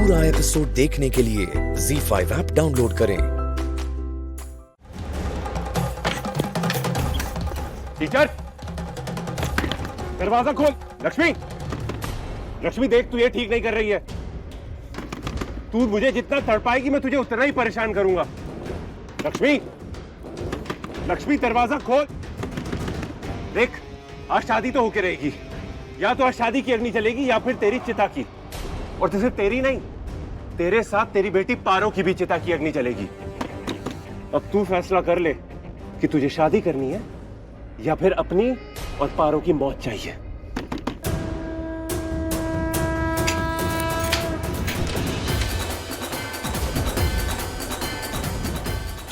पूरा एपिसोड देखने के लिए ZEE5 ऐप डाउनलोड करें। टीचर, दरवाजा खोल। लक्ष्मी, लक्ष्मी देख, तू ये ठीक नहीं कर रही है। तू मुझे जितना तड़पाएगी मैं तुझे उतना ही परेशान करूंगा। लक्ष्मी, लक्ष्मी दरवाजा खोल। देख, आज शादी तो होके रहेगी। या तो आज शादी की अग्नि चलेगी या फिर तेरी चिता की। और तो सिर्फ तेरी नहीं, तेरे साथ तेरी बेटी पारो की भी चिता की अग्नि चलेगी। अब तू फैसला कर ले कि तुझे शादी करनी है या फिर अपनी और पारो की मौत चाहिए।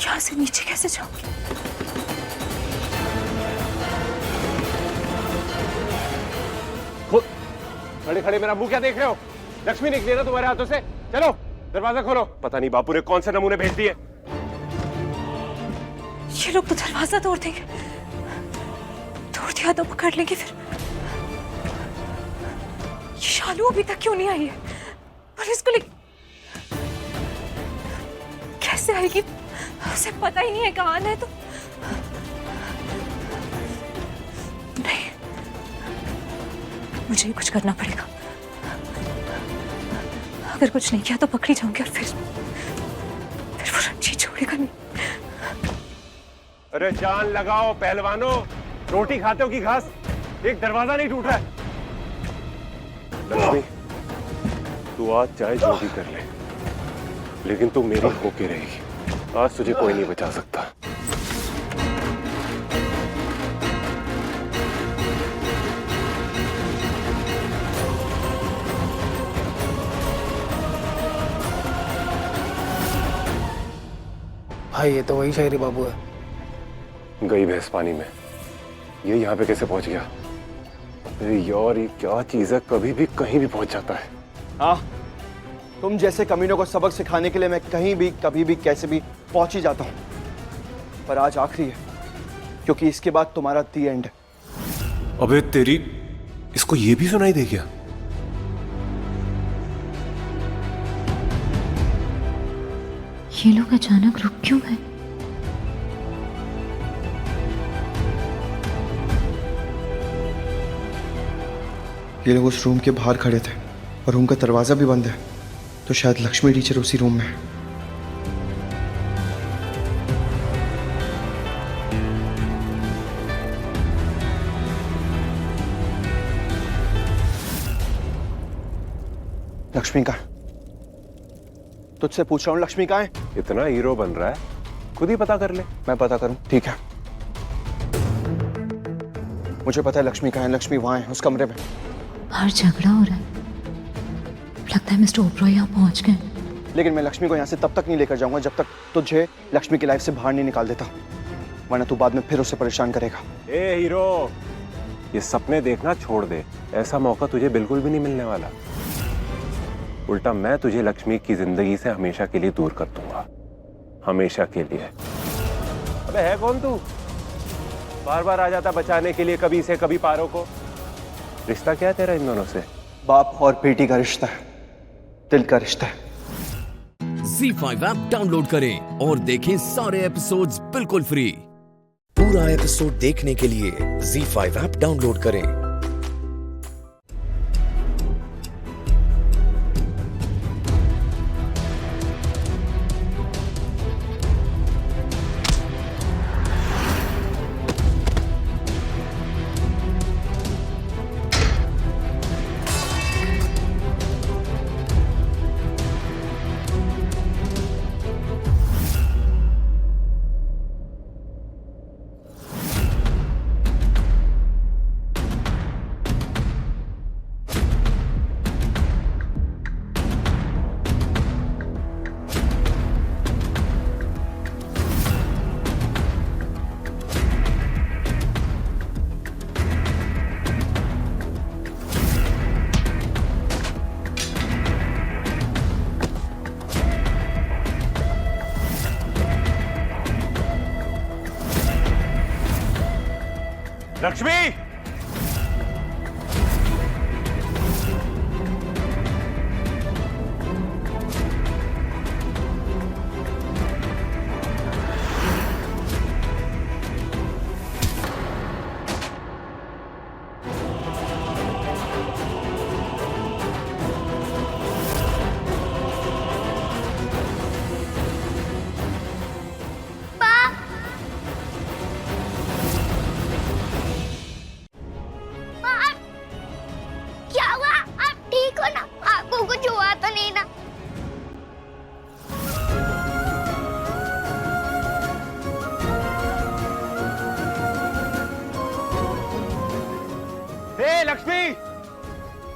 यहां से नीचे कैसे जाऊंगी? खड़े खड़े मेरा मुंह क्या देख रहे हो? लक्ष्मी निकली ना तुम्हारे हाथों से। चलो दरवाजा खोलो। पता नहीं बापू ने कौन से नमूने भेज दिए। ये लोग तो दरवाजा तोड़ देंगे। तोड़ दिया तो पकड़ लेंगे फिर। ये शालू अभी तक क्यों नहीं आई है? पुलिस को कैसे आएगी? उसे पता ही नहीं है कहाँ है। तो नहीं, मुझे कुछ करना पड़ेगा। अगर कुछ नहीं किया तो पकड़ी जाऊंगी और फिर वो रणजीत छोड़ेगा नहीं। अरे जान लगाओ पहलवानों, रोटी खाते हो कि घास? एक दरवाजा नहीं टूट रहा है। लक्ष्मी, तू आज चाहे जो भी कर ले, लेकिन तू मेरी होके रहेगी। आज तुझे कोई नहीं बचा सकता। भाई ये तो वही शायरी बाबू है। गई भैंस पानी में, ये यहाँ पे कैसे पहुंच गया? अरे यार, ये क्या चीज है, कभी भी कहीं भी पहुंच जाता है। हाँ, तुम जैसे कमीनों को सबक सिखाने के लिए मैं कहीं भी कभी भी कैसे भी पहुंच ही जाता हूँ। पर आज आखिरी है, क्योंकि इसके बाद तुम्हारा दी एंड है। अबे तेरी, इसको ये भी सुनाई दे गया? ये लोग अचानक रुक क्यों गए? ये लोग उस रूम के बाहर खड़े थे और रूम का दरवाजा भी बंद है, तो शायद लक्ष्मी टीचर उसी रूम में है। लक्ष्मी का तुझसे पूछ रहा हूँ, लक्ष्मी कहाँ है? इतना हीरो बन रहा है, खुद ही पता कर ले। मैं पता करूं? ठीक है, मुझे पता है लक्ष्मी कहाँ है। लक्ष्मी वहां है, उस कमरे में। बाहर झगड़ा हो रहा है। लगता है मिस्टर ओबरॉय यहाँ पहुंच गए। लेकिन मैं लक्ष्मी को यहाँ से तब तक नहीं लेकर जाऊंगा जब तक तुझे लक्ष्मी की लाइफ से बाहर नहीं निकाल देता, वरना तू बाद में फिर उसे परेशान करेगा। ए हीरो, ये सपने देखना छोड़ दे। ऐसा मौका तुझे बिल्कुल भी नहीं मिलने वाला। उल्टा मैं तुझे लक्ष्मी की जिंदगी से हमेशा के लिए दूर कर दूंगा, हमेशा के लिए। अबे है कौन तू? बार बार आ जाता बचाने के लिए, कभी से कभी पारो को। रिश्ता क्या है तेरा इन दोनों से? बाप और बेटी का रिश्ता है, दिल का रिश्ता है। ZEE5 ऐप डाउनलोड करें और देखें सारे एपिसोड्स बिल्कुल फ्री। पूरा एपिसोड देखने के लिए ZEE5 ऐप डाउनलोड करें। लक्ष्मी,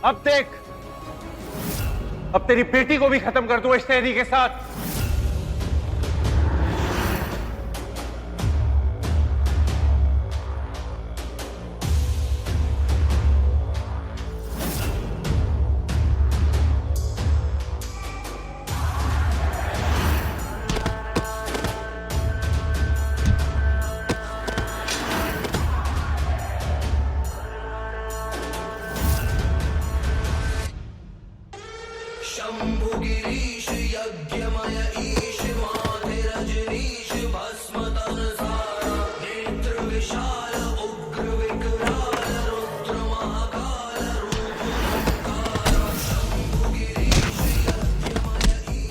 अब देख, अब तेरी बेटी को भी खत्म कर दूं इस तेरी के साथ।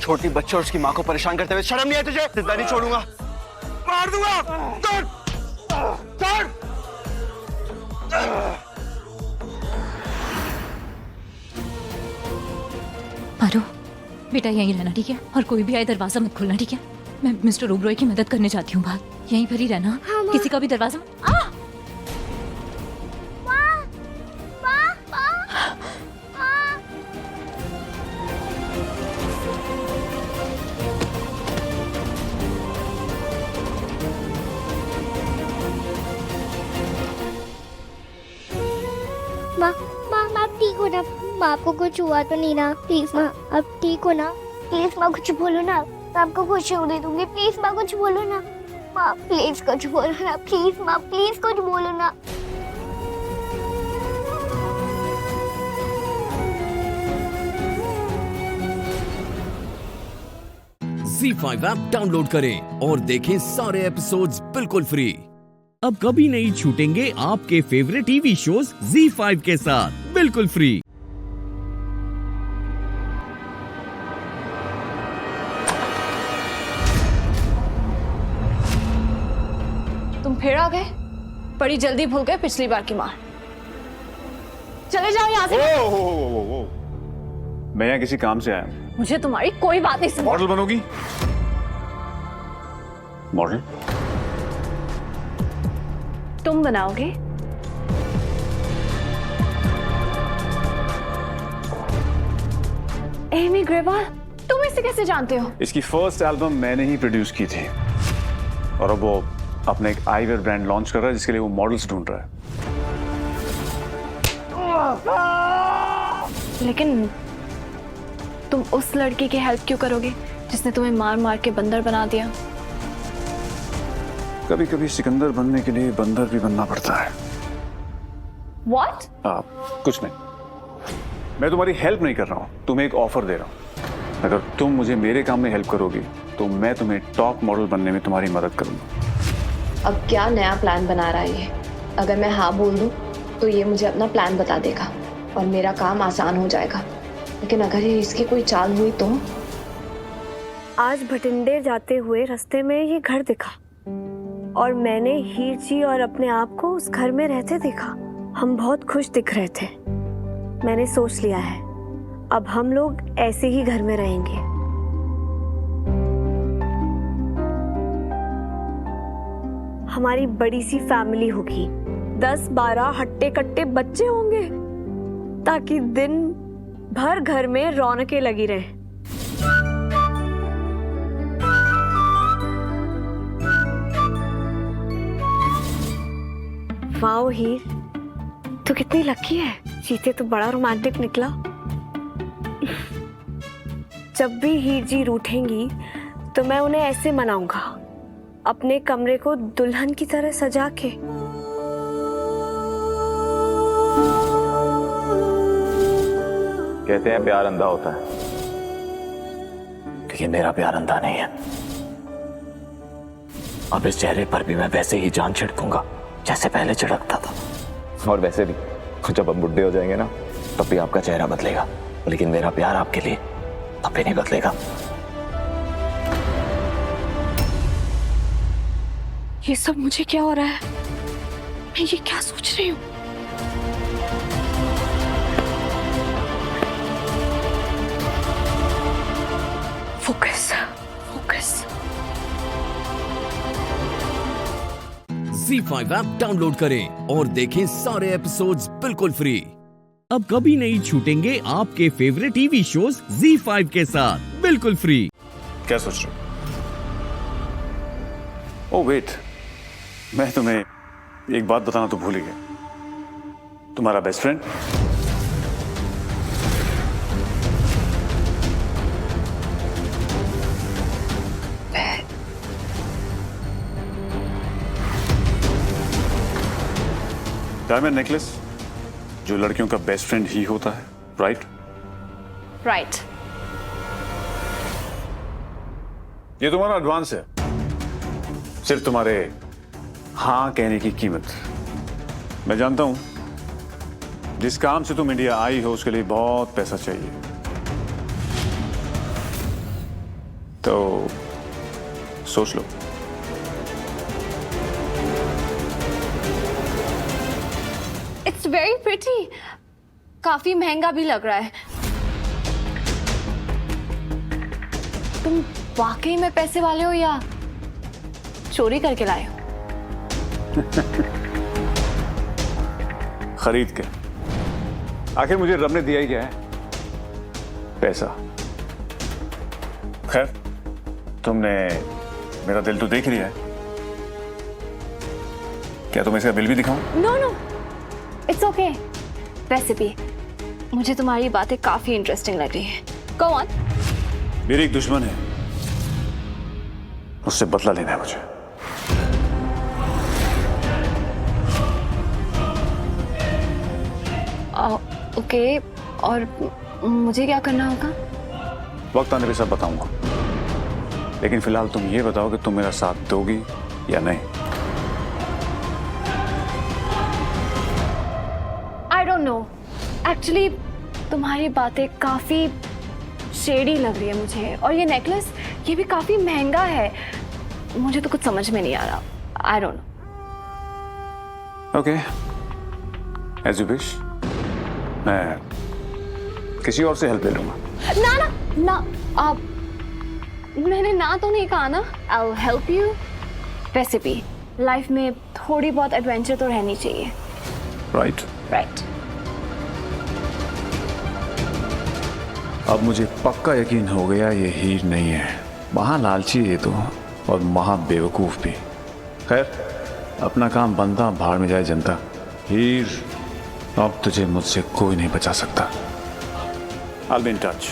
छोटी बच्चे और उसकी माँ को परेशान करते हुए शर्म नहीं है तुझे? जिंदा नहीं छोड़ूंगा, मार दूंगा। छोड़, छोड़। मारो बेटा, यहीं रहना ठीक है, और कोई भी आए दरवाजा मत खोलना ठीक है। मैं मिस्टर ओबरॉय की मदद करने जाती हूँ बाहर, यहीं पर ही रहना। किसी का भी दरवाजा माँ माँ माँ आप ठीक हो ना? माँ आपको कुछ हुआ तो नहीं ना? प्लीज माँ आप ठीक हो ना? प्लीज माँ कुछ बोलो ना, मैं आपको खुशी होने दूंगी। प्लीज माँ कुछ बोलो ना, माँ प्लीज कुछ बोलो ना, प्लीज माँ प्लीज कुछ बोलो ना। Z5 ऐप डाउनलोड करें और देखें सारे एपिसोड्स बिल्कुल फ्री। अब कभी नहीं छूटेंगे आपके फेवरेट टीवी शोज Z5 के साथ बिल्कुल फ्री। तुम फिर आ गए? बड़ी जल्दी भूल गए पिछली बार की मार। चले जाओ यहाँ से। ओ, मैं यहाँ किसी काम से आया हूँ। मुझे तुम्हारी कोई बात नहीं सुननी। मॉडल बनोगी? मॉडल तुम बनाओगे? एमी ग्रेवाल, तुम इसे कैसे जानते हो? इसकी फर्स्ट एल्बम मैंने ही प्रोड्यूस की थी, और अब वो अपना एक आईवेयर ब्रांड लॉन्च कर रहा है जिसके लिए वो मॉडल्स ढूंढ रहा है। लेकिन तुम उस लड़की की हेल्प क्यों करोगे जिसने तुम्हें मार मार के बंदर बना दिया? कभी कभी सिकंदर बनने के लिए बंदर भी बनना पड़ता है। What? कुछ नहीं, मैं तुम्हारी हेल्प नहीं कर रहा हूँ, तुम्हें एक ऑफर दे रहा हूँ। अगर तुम मुझे मेरे काम में हेल्प करोगी तो मैं तुम्हें टॉप मॉडल बनने में तुम्हारी मदद करूंगा। अब क्या नया प्लान बना रहा है ये? अगर मैं हाँ बोल दूं तो ये मुझे अपना प्लान बता देगा और मेरा काम आसान हो जाएगा, लेकिन अगर ये इसकी कोई चाल हुई तो? आज भटिंडे जाते हुए रास्ते में ये घर दिखा और मैंने हीर जी और अपने आप को उस घर में रहते देखा। हम बहुत खुश दिख रहे थे। मैंने सोच लिया है अब हम लोग ऐसे ही घर में रहेंगे। हमारी बड़ी सी फैमिली होगी, 10-12 हट्टे कट्टे बच्चे होंगे, ताकि दिन भर घर में रौनकें लगी रहे। वाओ हीर, तू कितनी लकी है, जीते तो बड़ा रोमांटिक निकला। जब भी हीर जी रूठेंगी तो मैं उन्हें ऐसे मनाऊंगा, अपने कमरे को दुल्हन की तरह सजा के। कहते हैं प्यार अंधा होता है, लेकिन मेरा प्यार अंधा नहीं है। अब इस चेहरे पर भी मैं वैसे ही जान छिड़कूंगा जैसे पहले छिड़कता था। और वैसे भी जब हम बुढ़े हो जाएंगे ना, तब भी आपका चेहरा बदलेगा, लेकिन मेरा प्यार आपके लिए तब भी नहीं बदलेगा। ये सब मुझे क्या हो रहा है? मैं ये क्या सोच रही हूँ? Focus, focus. Z5 app download करें और देखें सारे एपिसोड्स बिल्कुल फ्री। अब कभी नहीं छूटेंगे आपके फेवरेट टीवी शोज ZEE5 के साथ बिल्कुल फ्री। क्या सोच रहे हो? ओह वेट, मैं तुम्हें एक बात बताना तो भूल ही गया। तुम्हारा बेस्ट फ्रेंड डायमंड नेकलेस जो लड़कियों का बेस्ट फ्रेंड ही होता है, राइट? राइट। ये तुम्हारा एडवांस है, सिर्फ तुम्हारे हाँ कहने की कीमत। मैं जानता हूं जिस काम से तुम इंडिया आई हो उसके लिए बहुत पैसा चाहिए, तो सोच लो। इट्स वेरी प्रिटी, काफी महंगा भी लग रहा है। तुम वाकई में पैसे वाले हो या चोरी करके लाए हो? खरीद के। आखिर मुझे रब ने दिया ही क्या है? पैसा। खैर, तुमने मेरा दिल तो देख लिया है, क्या तुम्हें इसका बिल भी दिखाऊं? No no, it's okay. वैसे भी मुझे तुम्हारी बातें काफी इंटरेस्टिंग लग रही है। Go on. मेरी एक दुश्मन है, उससे बदला लेना है मुझे। ओके, और मुझे क्या करना होगा? वक्त आने पे सब बताऊंगा, लेकिन फिलहाल तुम ये बताओ कि तुम मेरा साथ दोगी या नहीं। आई डोंट नो, एक्चुअली तुम्हारी बातें काफी शेडी लग रही है मुझे, और ये नेकलेस ये भी काफी महंगा है। मुझे तो कुछ समझ में नहीं आ रहा। I don't know. Okay, as you wish. मैं किसी और से हेल्प ले लूंगा। ना ना ना, आप, मैंने ना तो नहीं कहा ना। I'll help you। वैसे भी लाइफ में थोड़ी बहुत एडवेंचर तो रहनी चाहिए, राइट? राइट। अब मुझे पक्का यकीन हो गया ये हीर नहीं है, महा लालची है ये तो, और महा बेवकूफ भी। खैर, अपना काम बनता, भाड़ में जाए जनता। हीर, अब तुझे मुझसे कोई नहीं बचा सकता। I'll be in touch।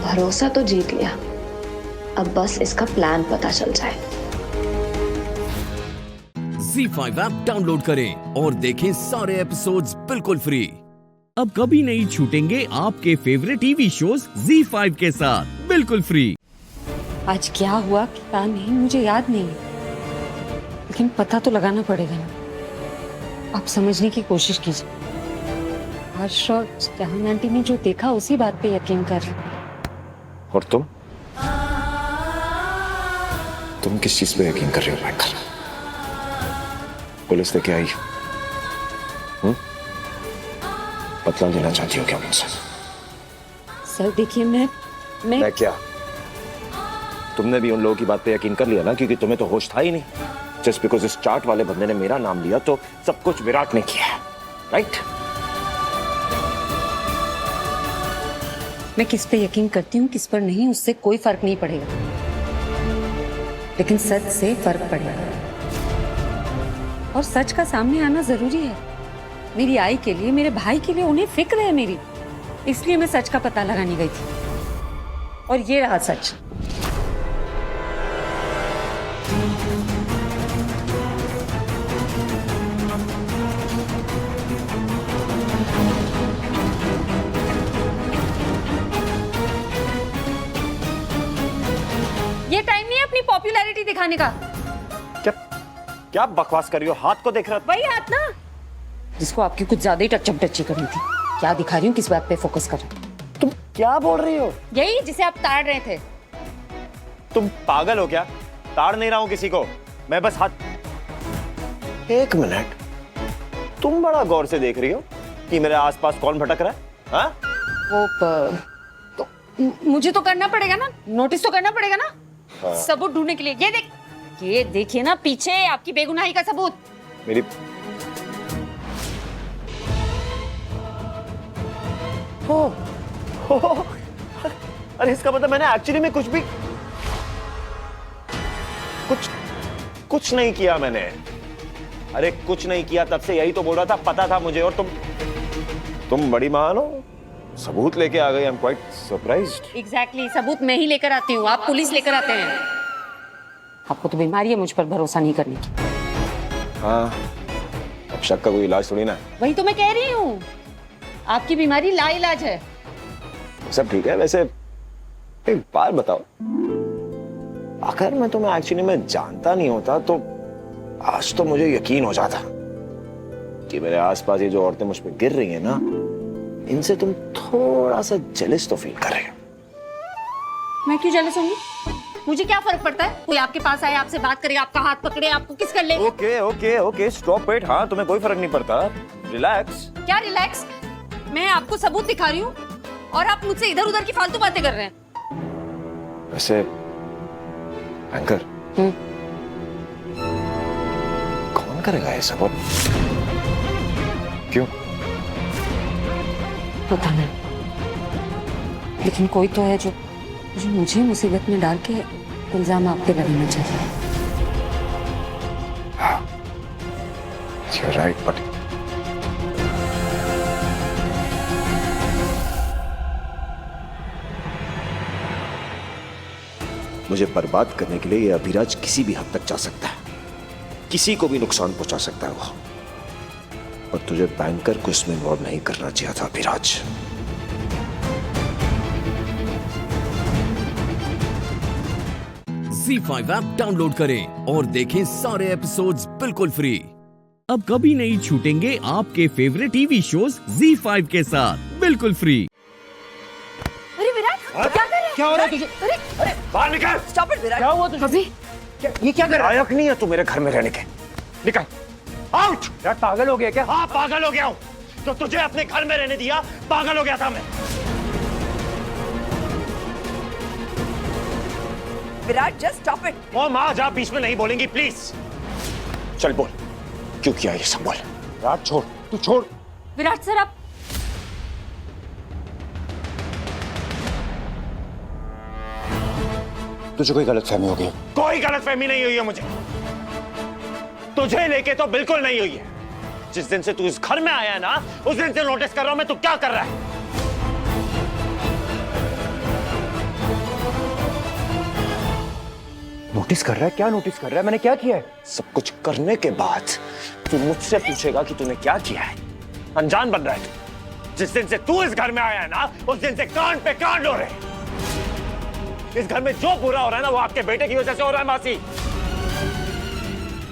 भरोसा तो जीत लिया, अब बस इसका प्लान पता चल जाए। ZEE5 ऐप डाउनलोड करें और देखें सारे एपिसोड्स बिल्कुल फ्री। अब कभी नहीं छूटेंगे आपके फेवरेट टीवी शोज ZEE5 के साथ बिल्कुल फ्री। आज क्या हुआ क्या नहीं मुझे याद नहीं, लेकिन पता तो लगाना पड़ेगा ना। आप समझने की कोशिश कीजिए। हर्ष और जहान आंटी ने जो देखा उसी बात पे यकीन कर रहे। और तुम किस चीज पे यकीन कर रहे हो माइकल? पुलिस लेके आई, बदला लेना चाहती हो क्या मुझसे? सर देखिए, मैं क्या? तुमने भी उन लोगों की बात पे यकीन कर लिया ना, क्योंकि तुम्हें तो होश था ही नहीं। जस्ट बिकॉज इस चार्ट वाले बंदे ने मेरा नाम लिया तो सब कुछ विराट ने किया है, राइट? मैं किस पे यकीन करती हूँ किस पर नहीं, उससे कोई फर्क नहीं पड़ेगा, लेकिन सच से फर्क पड़ेगा। और सच का सामने आना जरूरी है। मेरी आई के लिए, मेरे भाई के लिए, उन्हें फिक्र है मेरी, इसलिए मैं सच का पता लगाने गई थी, और ये रहा सच। ये टाइम नहीं है अपनी पॉपुलैरिटी दिखाने का। क्या बकवास कर रही हो? हाथ को देख रहा? वही हाथ ना जिसको आपकी कुछ ज्यादा ही टचम-टची करनी थी। क्या दिखा रही हूँ, किस बात पे फोकस कर रही हूँ? तुम क्या बोल रही हो? यही जिसे आप ताड़ रहे थे। तुम पागल हो क्या? ताड़ नहीं रहा हूं किसी को, मैं बस हाथ। एक मिनट, तुम बड़ा गौर से देख रही हो कि मेरे आसपास कौन भटक रहा है? हाँ? मुझे तो करना पड़ेगा ना, नोटिस तो करना पड़ेगा ना। हाँ। सबूत ढूंढने के लिए ये देखिए ना पीछे आपकी बेगुनाही का सबूत। मेरी हो। अरे इसका मतलब मैंने एक्चुअली में कुछ नहीं किया मैंने। अरे कुछ नहीं किया, तब से यही तो बोल रहा था, पता था मुझे। और तुम बड़ी महान हो, सबूत लेके आ गई। I am quite surprised. Exactly, सबूत मैं ही लेकर आती हूँ, आप पुलिस लेकर आते हैं। आपको तो बीमारी है मुझ पर भरोसा नहीं करने की। हाँ, अब शक का कोई इलाज थोड़ी ना। वही तो मैं कह रही हूँ, आपकी बीमारी लाइलाज है। सब ठीक है। वैसे एक बात बताओ, अगर मैं तुम्हें एक्चुअली में जानता नहीं होता तो आज तो मुझे यकीन हो जाता कि मेरे आसपास ये जो औरतें मुझ पे गिर रही हैं ना, इनसे तुम थोड़ा सा जेलस तो फील कर रहे हो। मैं क्यों जेलस होंगी? मुझे क्या फर्क पड़ता है? कोई आपके पास आए, आपसे बात करे, आपका हाथ पकड़े, आपको किस कर ले। Okay okay okay, stop it. हाँ, तुम्हें कोई फर्क नहीं पड़ता, रिलैक्स। क्या रिलैक्स? मैं आपको सबूत दिखा रही हूँ और आप मुझसे इधर उधर की फालतू बातें कर रहे हैं। वैसे एंकर, कौन करेगा ये सब? क्यों? पता नहीं, लेकिन कोई तो है जो मुझे मुसीबत में डाल के इल्जाम आप पे लगाना चाहिए। You're right, but मुझे बर्बाद करने के लिए ये अभिराज किसी भी हद तक जा सकता है, किसी को भी नुकसान पहुंचा सकता है वो। और तुझे बैंकर को इसमें इन्वॉल्व नहीं करना चाहिए था अभिराज। Z5 ऐप डाउनलोड करें और देखें सारे एपिसोड्स बिल्कुल फ्री। अब कभी नहीं छूटेंगे आपके फेवरेट टीवी शोज Z5 के साथ बिल्कुल फ्री। अरे विराट, क्या कर रहे हैं? क्या हो रहा है तुझे? अरे बाहर निकल। Stop it Virat. क्या हुआ तुझे? अभी ये क्या कर रहा है? लायक नहीं है तू मेरे घर में रहने के। निकल, आउट। यार पागल हो गया क्या? हाँ, पागल हो गया हूँ। तो तुझे अपने घर में रहने दिया, पागल हो गया था मैं। Virat, just stop it. Mom, आज आप बीच में नहीं बोलेंगी प्लीज। चल बोल, क्यों किया ये सब? बोल। रात छोड़, तू छोड़। विराट सर, आप तुझे कोई गलतफहमी हो गई? कोई गलतफहमी नहीं हुई है मुझे, तुझे लेके तो बिल्कुल नहीं हुई है। जिस दिन से तू इस घर में आया है ना, उस दिन से नोटिस कर रहा हूं मैं तू क्या कर रहा है। नोटिस कर रहा है? क्या नोटिस कर रहा है? मैंने क्या किया है? सब कुछ करने के बाद तू मुझसे पूछेगा कि तूने क्या किया है? अनजान बन रहा है तू। जिस दिन से तू इस घर में आया है ना, उस दिन से कान पे कान हो रहे। इस घर में जो बुरा हो रहा है ना, वो आपके बेटे की वजह से हो रहा है। मासी,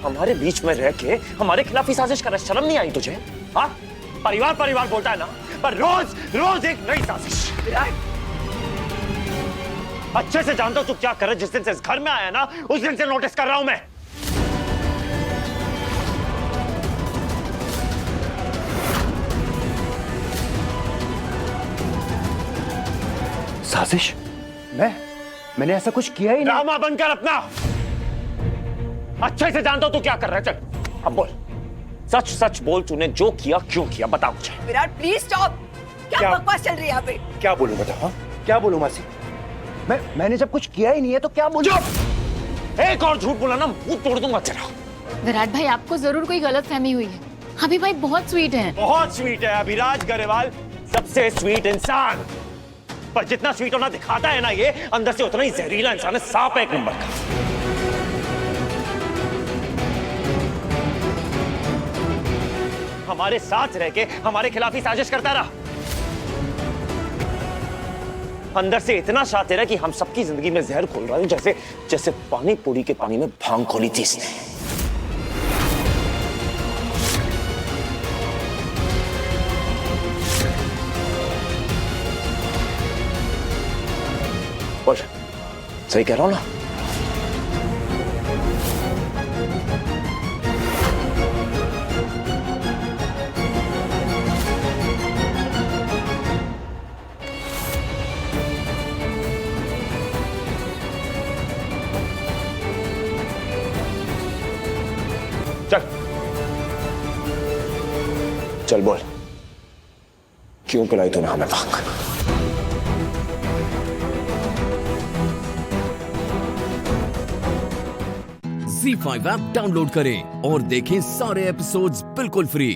हमारे बीच में रह के हमारे खिलाफ ही साजिश कर रहा है। शर्म नहीं आई तुझे? हाँ, परिवार परिवार बोलता है ना, पर रोज रोज एक नई साजिश। अच्छे से जानता हूं तू क्या कर रहा है। जिस दिन से इस घर में आया ना, उस दिन से नोटिस कर रहा हूं मैं। साजिश? मैंने ऐसा कुछ किया ही नहीं। ड्रामा बंद कर अपना। अच्छे से जानता हूं तू क्या कर रहा है। चल अब बोल, सच सच बोल, तूने जो किया क्यों किया, बता मुझे। Virat please stop. क्या बकवास चल रही है यहाँ पे? क्या बोलूं बता? हाँ, क्या बोलूं मासी? मैंने जब कुछ किया ही नहीं है तो क्या बोलूं? एक और झूठ बोला ना, मुंह तोड़ दूंगा तेरा। विराट भाई, आपको जरूर कोई गलतफहमी हुई है। अभी भाई बहुत स्वीट हैं। बहुत स्वीट है अभिराज गरेवाल, सबसे स्वीट इंसान। पर जितना स्वीट होना दिखाता है ना ये, अंदर से उतना ही जहरीला इंसान है। सांप है एक नंबर का। हमारे साथ रह के हमारे खिलाफ ही साजिश करता रहा। अंदर से इतना शातिर है कि हम सबकी जिंदगी में जहर खोल रहा है, जैसे जैसे पानी पूरी के पानी में भांग खोली थी इसने। बोल, सही कह रहा हूं ना? चल चल बोल, क्यों पिलाई तूने हमें भांग? Z5 ऐप डाउनलोड करें और देखें सारे एपिसोड्स बिल्कुल फ्री।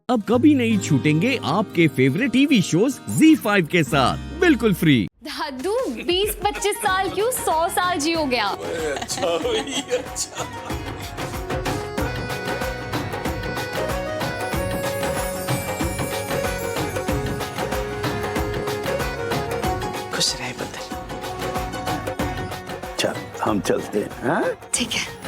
अब कभी नहीं छूटेंगे आपके फेवरेट टीवी शोज Z5 के साथ बिल्कुल फ्री। दादू 20-25 साल क्यों 100 साल जी हो गया। खुश रहे बंदर। चल हम चलते हैं। हाँ? ठीक है।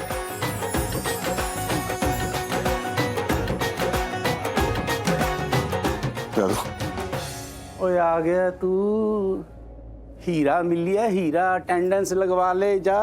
ओए आ गया तू, हीरा मिल लिया हीरा, अटेंडेंस लगवा ले जा।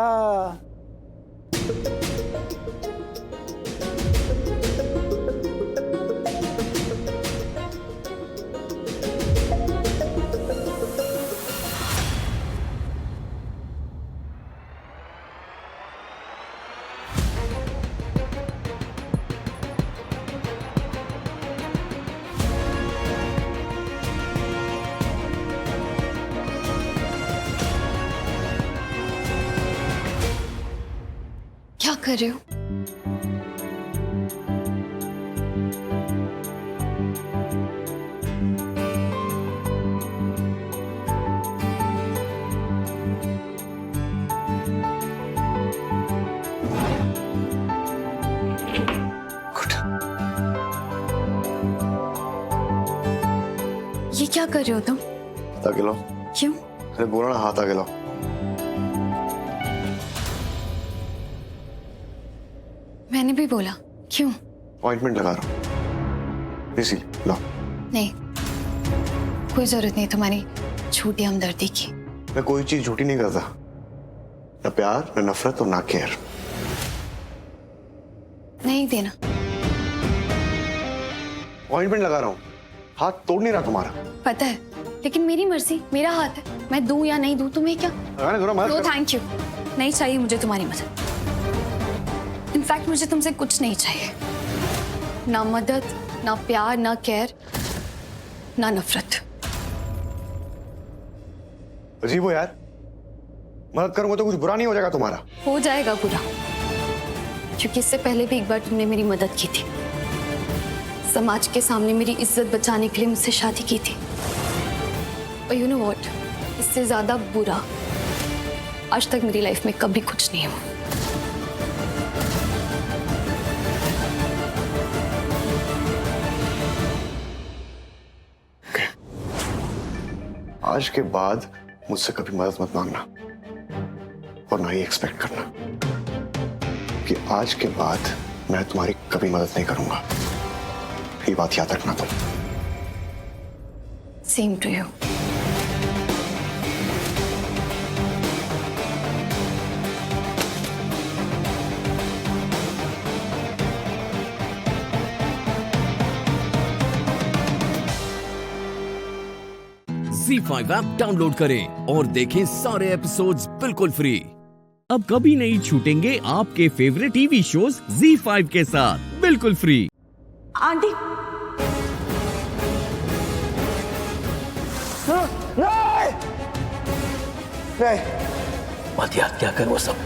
क्या कर रहे हो? ये क्या कर रहे हो तुम? हाथ आगे लो। क्यों? अरे बोला ना हाथ आगे लो। मैंने भी बोला क्यों? ऑइंटमेंट लगा रहा हूँ, इसीलिए लो। नहीं, कोई जरूरत नहीं तुम्हारी झूठी हमदर्दी की। मैं कोई चीज झूठी नहीं करता, न प्यार न नफरत और ना केयर। नहीं देना। ऑइंटमेंट लगा रहा हूँ, हाथ तोड़ नहीं रहा तुम्हारा। पता है, लेकिन मेरी मर्जी, मेरा हाथ है, मैं दूं या नहीं दूं तुम्हें क्या? नो थैंक यू, नहीं चाहिए मुझे तुम्हारी मदद। इनफैक्ट मुझे तुमसे कुछ नहीं चाहिए, ना मदद, ना प्यार, ना केयर, ना नफरत। अजीब हो यार, मदद करूंगा तो कुछ बुरा नहीं हो जाएगा तुम्हारा? हो जाएगा बुरा, क्योंकि इससे पहले भी एक बार तुमने मेरी मदद की थी। समाज के सामने मेरी इज्जत बचाने के लिए मुझसे शादी की थी। और यू नो व्हाट, इससे ज्यादा बुरा आज तक मेरी लाइफ में कभी कुछ नहीं हुआ। आज के बाद मुझसे कभी मदद मत मांगना और ना ही एक्सपेक्ट करना कि आज के बाद मैं तुम्हारी कभी मदद नहीं करूंगा। ये बात याद रखना तुम। Same to you. Z5 app download करें और देखें सारे एपिसोड्स बिल्कुल फ्री। अब कभी नहीं छूटेंगे आपके फेवरेट टीवी शोज Z5 के साथ बिल्कुल फ्री। आंटी, मत याद क्या कर वो सब,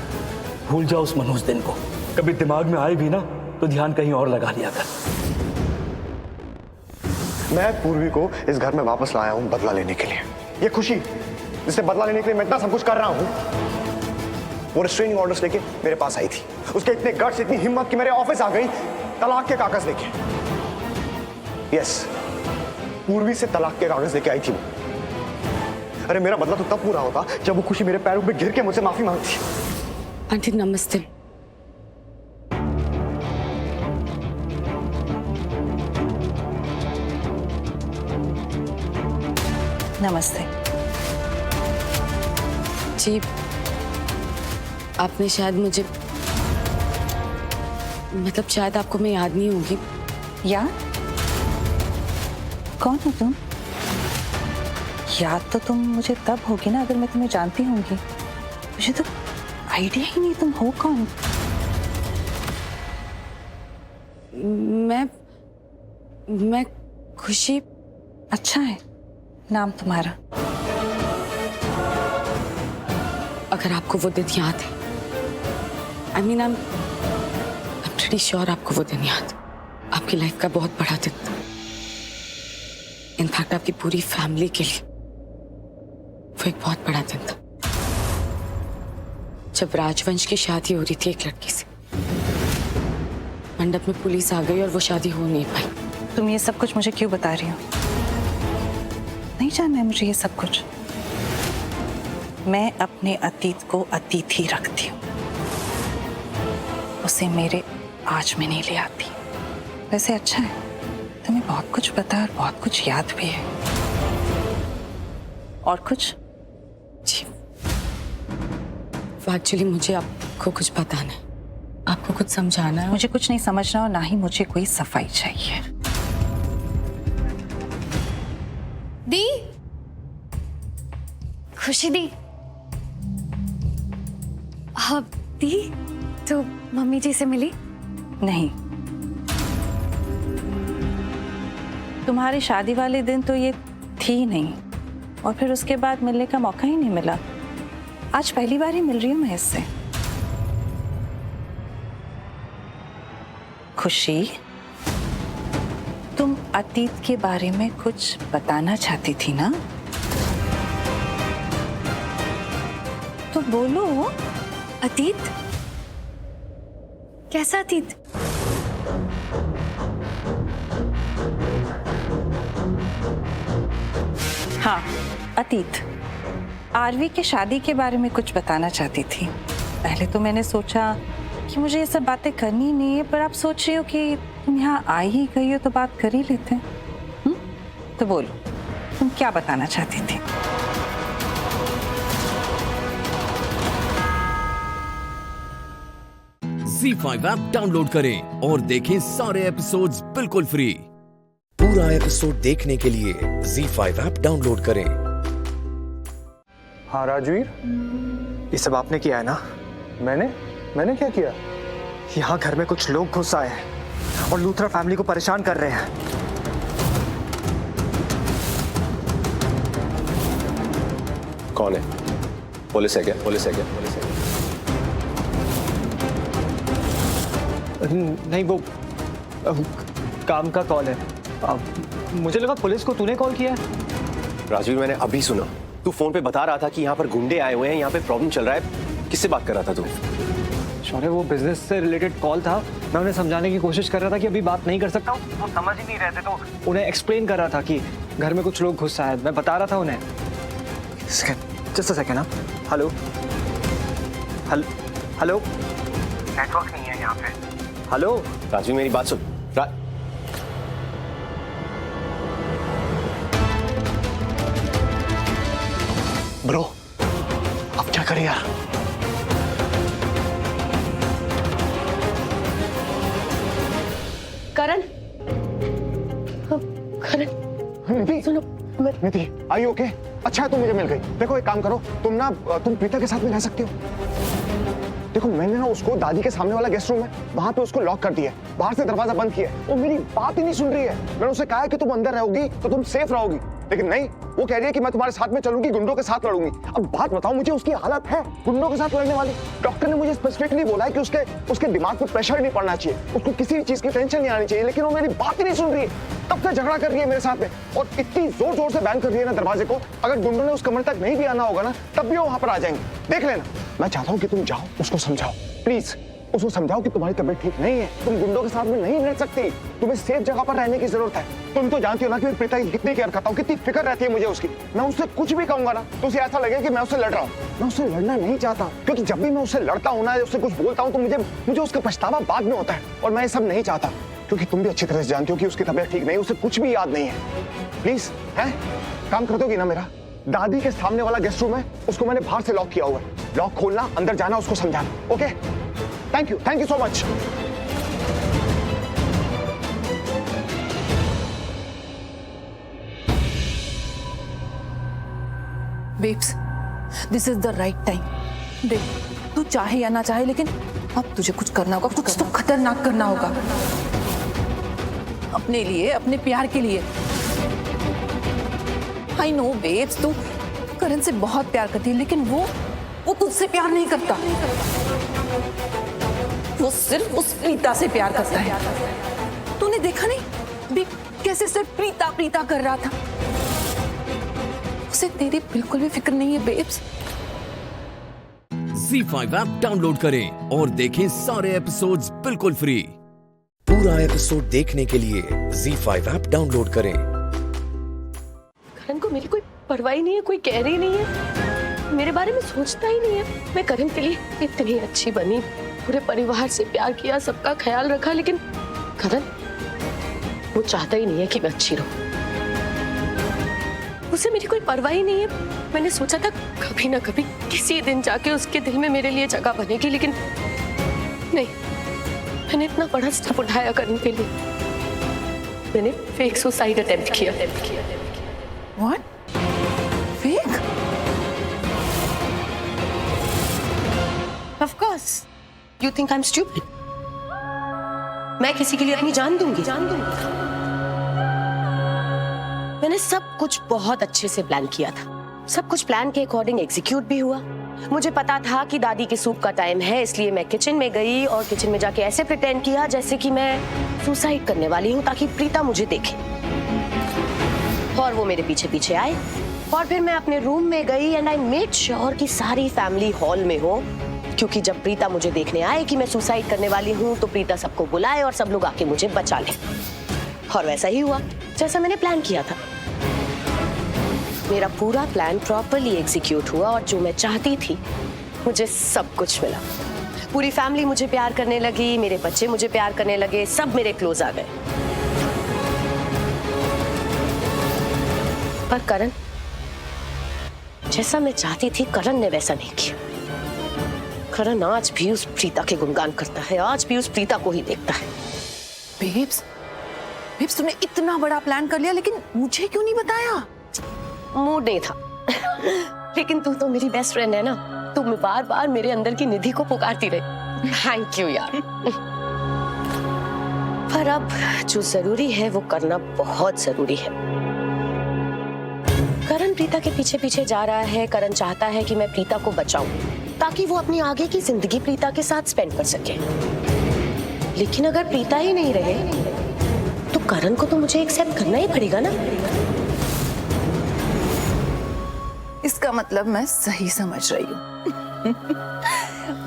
भूल जाओ उस मनोज दिन को। कभी दिमाग में आए भी ना तो ध्यान कहीं और लगा लिया कर। मैं पूर्वी को इस घर में वापस लाया हूं बदला लेने के लिए। ये खुशी जिससे बदला लेने के लिए मैं इतना सब कुछ कर रहा हूं, वो रिस्ट्रेनिंग ऑर्डर्स लेके मेरे पास आई थी। उसके इतने गट्स, इतनी हिम्मत कि मेरे ऑफिस आ गई तलाक के कागज लेके। यस, पूर्वी से तलाक के कागज लेके आई थी वो। अरे मेरा बदला तो तब पूरा होता जब वो खुशी मेरे पैरों पे गिर के मुझसे माफी मांगती। आंटी नमस्ते। नमस्ते जी, आपने शायद मुझे, मतलब शायद आपको मैं याद नहीं होगी। याद? कौन हो तुम? याद तो तुम मुझे तब होगी ना अगर मैं तुम्हें जानती होंगी। मुझे तो आइडिया ही नहीं तुम हो कौन। मैं खुशी। अच्छा है नाम तुम्हारा। अगर आपको वो दिन याद है, I mean I am pretty sure आपको वो दिन याद, आपकी लाइफ का बहुत बड़ा दिन था। इनफैक्ट आपकी पूरी फैमिली के लिए वो एक बहुत बड़ा दिन था, जब राजवंश की शादी हो रही थी एक लड़की से। मंडप में पुलिस आ गई और वो शादी हो नहीं पाई। तुम ये सब कुछ मुझे क्यों बता रही हो? नहीं जानना है मुझे ये सब कुछ। मैं अपने अतीत को अतीत ही रखती हूँ, उसे मेरे आज में नहीं ले आती। वैसे अच्छा है तुम्हें बहुत कुछ पता और बहुत कुछ याद भी है। और कुछ? जी, एक्चुअली मुझे आपको कुछ बताना है, आपको कुछ समझाना है। मुझे कुछ नहीं समझना और ना ही मुझे कोई सफाई चाहिए। दी, खुशी दी। हाँ दी, तो मम्मी जी से मिली? नहीं, तुम्हारी शादी वाले दिन तो ये थी नहीं, और फिर उसके बाद मिलने का मौका ही नहीं मिला। आज पहली बार ही मिल रही हूँ मैं इससे। खुशी, तुम अतीत के बारे में कुछ बताना चाहती थी ना? तो बोलो। अतीत? कैसा अतीत? हाँ, अतीत। आरवी के शादी के बारे में कुछ बताना चाहती थी। पहले तो मैंने सोचा कि मुझे ये सब बातें करनी नहीं है, पर आप सोच रही हो कि तुम यहाँ आ ही गई हो तो बात कर ही लेते हैं। तो बोलो, तुम क्या बताना चाहती थी? ZEE5 ऐप डाउनलोड करें और देखें सारे एपिसोड्स बिल्कुल फ्री। पूरा एपिसोड देखने के लिए ZEE5 ऐप डाउनलोड करें। हाँ राजवीर, ये सब आपने किया है ना? मैंने क्या किया? यहाँ घर में कुछ लोग घुस आए हैं और लूथरा फैमिली को परेशान कर रहे हैं। कौन है? पुलिस है क्या? पुलिस है क्या? पुलिस है क्या? नहीं, वो काम का कॉल है। मुझे लगा पुलिस को तूने कॉल किया है। राजवीर, मैंने अभी सुना, तू फोन पे बता रहा था कि यहाँ पर गुंडे आए हुए हैं, यहाँ पे प्रॉब्लम चल रहा है। किससे बात कर रहा था तू? शौर्य, वो बिजनेस से रिलेटेड कॉल था। मैं उन्हें समझाने की कोशिश कर रहा था कि अभी बात नहीं कर सकता हूँ। वो समझ ही नहीं रहे थे, तो उन्हें एक्सप्लेन कर रहा था कि घर में कुछ लोग घुस आए। मैं बता रहा था उन्हें। Just a second. Hello hello, network नहीं है यहाँ पे। हेलो राजवीर, मेरी बात सुन। ब्रो, अब क्या करें यार? करण, निधि, सुनो। निधि, आई ओके? अच्छा है तुम मुझे मिल गई। देखो एक काम करो, तुम प्रीता के साथ में रह सकती हो। देखो मैंने ना उसको दादी के सामने वाला गेस्ट रूम है, वहां पे उसको लॉक कर दिया, बाहर से दरवाजा बंद किया। वो मेरी बात ही नहीं सुन रही है। मैंने उसे कहा है कि तुम अंदर रहोगी तो तुम सेफ रहोगी, लेकिन नहीं, वो कह रही है कि मैं तुम्हारे साथ में चलूंगी, गुंडों के साथ लड़ूंगी। अब बात बताओ मुझे, उसकी हालत है गुंडों के साथ लड़ने वाली। डॉक्टर ने मुझे स्पेसिफिकली बोला है कि उसके दिमाग पे प्रेशर नहीं पड़ना चाहिए, उसको किसी भी चीज की टेंशन नहीं आनी चाहिए, लेकिन वो मेरी बात ही नहीं सुन रही है। तब से झगड़ा कर रही है मेरे साथ में, और इतनी जोर जोर से बैंग कर रही है ना दरवाजे को। अगर गुंडों ने उस कमरे तक नहीं भी आना होगा ना, तब भी वो वहां पर आ जाएंगे। देख लेना। मैं चाहता हूँ कि तुम जाओ, उसको समझाओ, प्लीज उसको समझाओ कि तुम्हारी तबीयत ठीक नहीं है, तुम गुंडों के साथ में नहीं रह सकती, तुम्हें सेफ जगह पर रहने की जरूरत है। तुम तो जानती हो ना कि मैं प्रीता की कितनी केयर करता हूँ, कितनी फिक्र रहती है मुझे उसकी। मैं उससे कुछ भी कहूंगा ना तो उसे ऐसा लगेगा कि मैं उससे लड़ रहा हूँ। मैं उससे लड़ना नहीं चाहता, क्योंकि जब भी मैं उससे लड़ता हूँ ना, उससे कुछ बोलता हूँ, तो मुझे उसका पछतावा बाद में होता है, और मैं ये सब नहीं चाहता, क्योंकि तुम भी अच्छी तरह से जानती हो कि उसकी तबीयत ठीक नहीं, उसे कुछ भी याद नहीं है। प्लीज है, काम कर दोगी ना मेरा? दादी के सामने वाला गेस्ट रूम है, उसको मैंने बाहर से लॉक किया हुआ है। लॉक खोलना, अंदर जाना, उसको समझाना। Okay, thank you so much. Babes, this is the right time. देख, तू चाहे या ना चाहे, लेकिन अब तुझे कुछ करना होगा, कुछ तो खतरनाक करना होगा। अपने लिए, अपने प्यार के लिए। आई नो बेब्स, तू करण से बहुत प्यार करती है, लेकिन वो तुझसे प्यार नहीं करता। वो सिर्फ उस प्रीता से प्यार करता है। तूने देखा नहीं भी कैसे सिर्फ प्रीता प्रीता कर रहा था। उसे तेरी बिल्कुल भी फिक्र नहीं है बेब्स। Z5 ऐप डाउनलोड करें और देखें सारे एपिसोड्स बिल्कुल फ्री। पूरा एपिसोड देखने के लिए Z5 ऐप डाउनलोड करें। करण को मेरी कोई परवाह ही नहीं है, कोई कह रही नहीं है, मेरे बारे में सोचता ही नहीं है। मैं करण के लिए इतनी अच्छी बनी, पूरे परिवार से प्यार किया, सबका ख्याल रखा, लेकिन करण वो चाहता ही नहीं है कि मैं अच्छी रहूं। उसे मेरी कोई परवाह ही नहीं है। मैंने सोचा था कभी ना कभी किसी दिन जाके उसके दिल में मेरे लिए जगह बनेगी, लेकिन नहीं। मैंने इतना बड़ा स्टेप उठाया करण के लिए। मैंने फेक सुसाइड अटेम्प्ट किया। What? Fake? Of course. You think I'm stupid? मैं किसी के लिए अपनी जान दूंगी? मैंने सब कुछ बहुत अच्छे से प्लान किया था। सब कुछ प्लान के अकॉर्डिंग एग्जीक्यूट भी हुआ। मुझे पता था कि दादी के सूप का टाइम है, इसलिए मैं किचन में गई और किचन में जाके ऐसे प्रिटेंड किया जैसे कि मैं सुसाइड करने वाली हूँ, ताकि प्रीता मुझे देखे। और वो मेरे पीछे पीछे आए और फिर मैं अपने रूम में गई एंड आई मेड श्योर कि सारी फैमिली हॉल में हो, क्योंकि जब प्रीता मुझे देखने आए कि मैं सुसाइड करने वाली हूँ तो प्रीता सबको बुलाए और सब लोग आके मुझे बचा ले। और वैसा ही हुआ जैसा मैंने प्लान किया था। मेरा पूरा प्लान प्रॉपर्ली एग्जीक्यूट हुआ और जो मैं चाहती थी मुझे सब कुछ मिला। पूरी फैमिली मुझे प्यार करने लगी, मेरे बच्चे मुझे प्यार करने लगे, सब मेरे क्लोज आ गए। पर करण, जैसा मैं चाहती थी करण ने वैसा नहीं किया। करण आज भी उस प्रीता के गुणगान करता है, आज भी उस प्रीता को ही देखता है। बेब्स, तूने इतना बड़ा प्लान कर लिया, लेकिन मुझे क्यों नहीं बताया? मूड नहीं था। लेकिन तू तो मेरी बेस्ट फ्रेंड है ना, तुम बार बार मेरे अंदर की निधि को पुकारती रही। थैंक यू यार। पर अब जो जरूरी है वो करना बहुत जरूरी है। करण प्रीता के पीछे पीछे जा रहा है। करण चाहता है कि मैं प्रीता को बचाऊं, ताकि वो अपनी आगे की जिंदगी प्रीता के साथ स्पेंड कर सके। लेकिन अगर प्रीता ही नहीं रहे तो करण को तो मुझे एक्सेप्ट करना ही पड़ेगा ना। इसका मतलब मैं सही समझ रही हूँ।